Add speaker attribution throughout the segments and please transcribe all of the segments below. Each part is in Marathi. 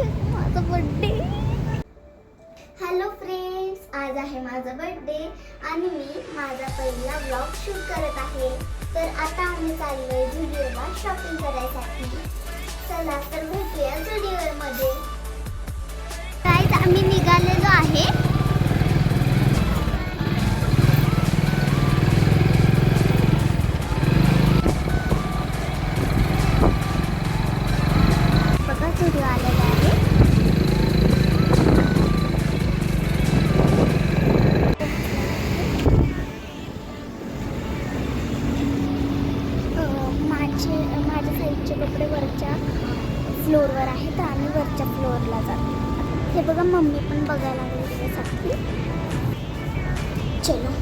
Speaker 1: माझा बर्थडे. हॅलो फ्रेंड्स, आज आहे माझा बर्थडे आणि मी माझा पहिला व्लॉग शूट करत आहे. तर आता आम्ही चाललोय झुडिओला शॉपिंग करायसाठी. चला तर भेटूया झुडिओमध्ये. गाईज, आम्ही निघालेलो आहे. बघा, झुडिओ आलेला आहे. माझ्या साईडचे कपडे वरच्या फ्लोअरवर आहेत आणि वरच्या फ्लोअरला जातो. हे बघा, मम्मी पण बघायला लागली त्याच्यासाठी. चलो.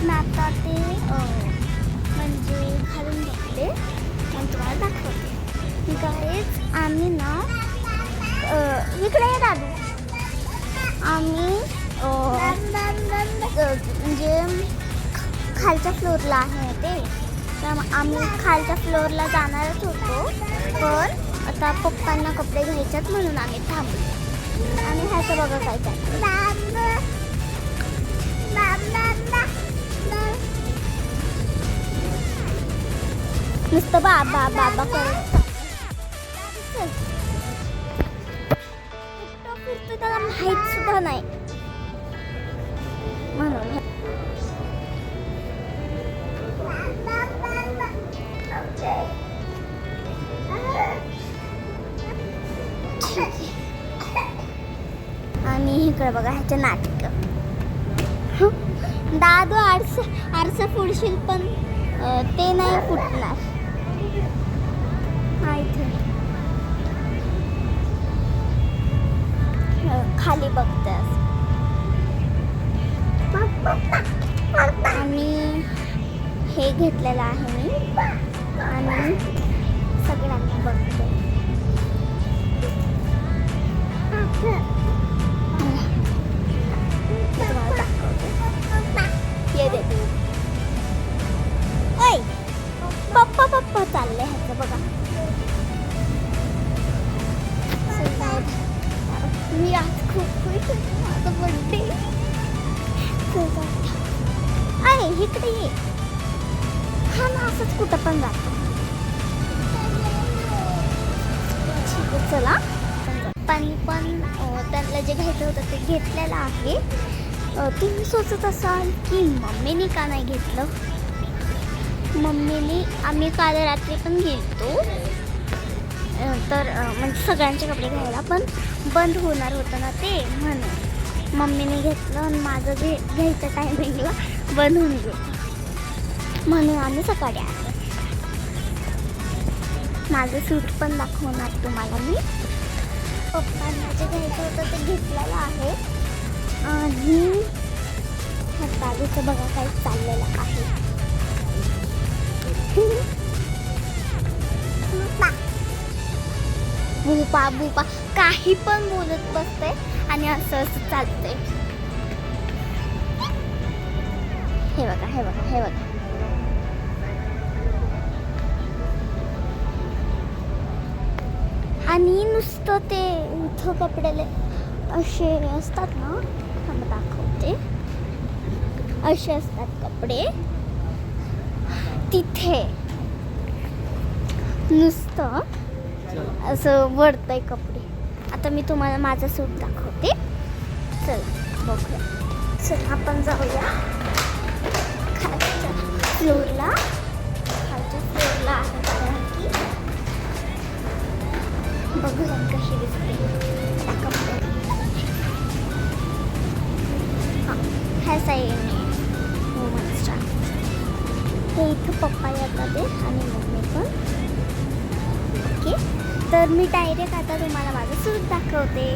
Speaker 1: आता ते म्हणजे घालून घेतले आणि तुम्हाला दाखवते. गाईज, आम्ही ना इकडे ये दादू. आम्ही म्हणजे खालच्या फ्लोअरला आहे ते. तर आम्ही खालच्या फ्लोअरला जाणारच होतो, पण आता पप्पांना कपडे घ्यायच्यात म्हणून आम्ही थांबलो. आणि ह्याचं बघा काय काय नुसतं बाबा बाबा करत फिरतो, त्याला माहित सुद्धा नाही म्हणून. आणि इकडे बघा ह्याचे नाटक. दादू आरसा फुडशील, पण ते नाही फुटणार. खाली बघते. आणि हे घेतलेलं आहे मी आणि सगळ्यांना बघते. ये दे. ऐ पप्पा पप्पा चालले ह्याचं बघा. मी आज खूप खुश आहे. माझा बर्थडे. अरे इकडे ये. हा ना, असंच कुठं पण जातो. ठीक आहे, चला. पाणी पण त्यांना जे घ्यायचं होतं ते घेतलेलं आहे. तुम्ही सोचत असाल की मम्मीने का नाही घेतलं. मम्मीने आम्ही काल रात्री पण गेलतो, तर म्हणजे सगळ्यांचे कपडे घ्यायला, पण बंद होणार होतं ना ते, म्हणून मम्मीने घेतलं. आणि माझं घ्यायचं टायमिंगला बंद होऊन गेलं, म्हणून आम्ही सकाळी आलो. माझं सूट पण दाखवणार तुम्हाला मी. पप्पांना जे घ्यायचं होतं ते घेतलेलं आहे. आणि बाजूचं बघा काय चाललेलं आहे. बुपा बुपा काही पण बोलत बसते आणि असं चालतंय. हे बघा, हे बघा, हे बघा. आणि नुसतं ते इथं कपडे असे असतात ना, दाखवते. असे असतात कपडे तिथे. नुसतं असं वरतंय कपडे. आता मी तुम्हाला माझा सूट दाखवते. चला बघूया. चला आपण जाऊया खालच्या फ्लोअरला. खालच्या फ्लोअरला आहे बघूया कशी दिसते त्या कपडे. हां, ह्या साईडने वुमन्स हे इथं पप्पा येतात आणि मम्मी पण. ओके, तर मी डायरेक्ट आता तुम्हाला माझं सूट दाखवते.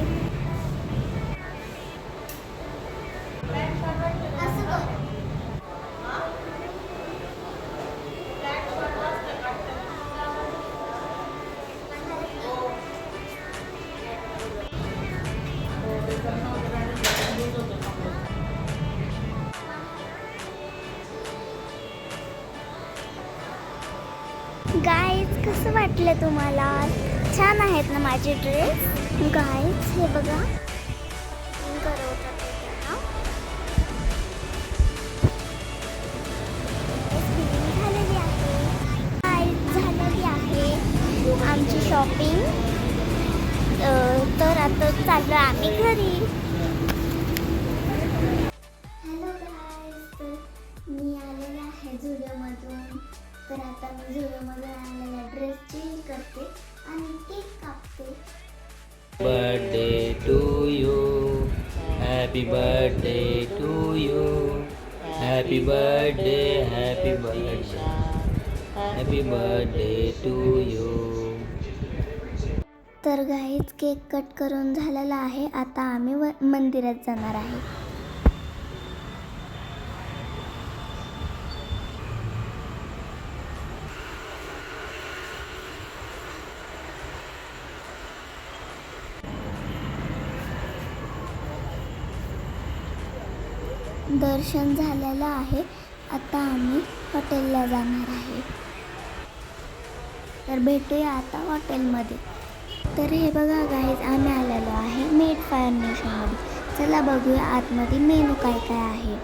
Speaker 1: कसं वाटलं तुम्हाला? छान आहेत ना माझे ड्रेस? गाईज हे बघा झालेली आहे आमची शॉपिंग. तर आता चाललो आम्ही घरी. हॅलो गाईज, तर मी आलेले आहे झुडिओमधून. तर आता मी झुडिओमधून आलेला ड्रेस चेंज करते आणि केक कापते.
Speaker 2: Birthday to you, happy birthday to you, happy birthday, happy birthday, happy birthday to you.
Speaker 1: तर गाईज केक कट करून झालेला आहे. आता आम्ही मंदिरात जाणार आहे. दर्शन झालेलं आहे. आता आम्ही हॉटेलला जाणार आहे. तर भेटूया आता हॉटेलमध्ये. तर हे बघा गाईज, आम्ही आलेलो आहे मेड फर्निशनमध्ये. चला बघूया आतमध्ये मेनू काय काय आहे.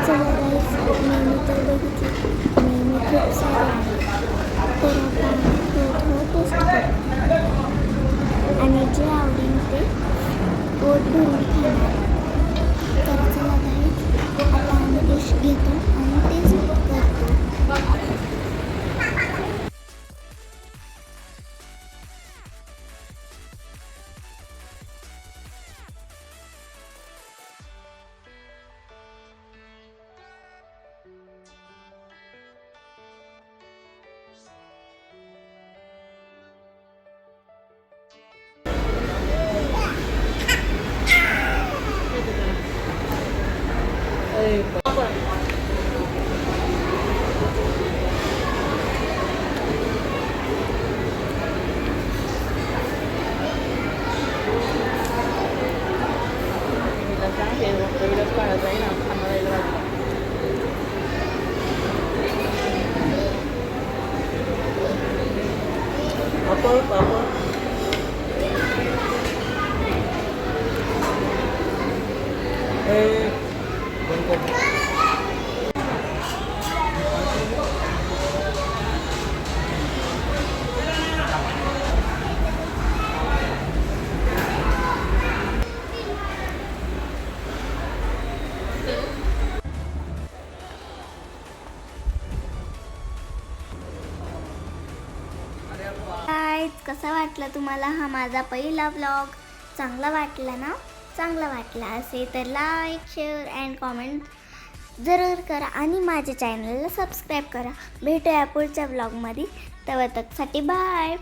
Speaker 1: चला गाईज, मेनू तर बघितलं. मेनू खूप सारे आहे. तर आता आम्ही थोडं टेस्ट करू आणि जे आवडेल ते पोट भरून खाणार. तर चला गाईज, आता आम्ही डिश घेतो आणि टेस्ट करतो. कसा वाटला तुम्हाला हा माझा पहिला व्लॉग? चांगला वाटला ना? चांगला वाटला असेल तर लाईक, शेअर अँड कॉमेंट जरूर करा आणि माझ्या चॅनलला सबस्क्राईब करा. भेटूया पुढच्या व्लॉगमध्ये. तवतकसाठी बाय.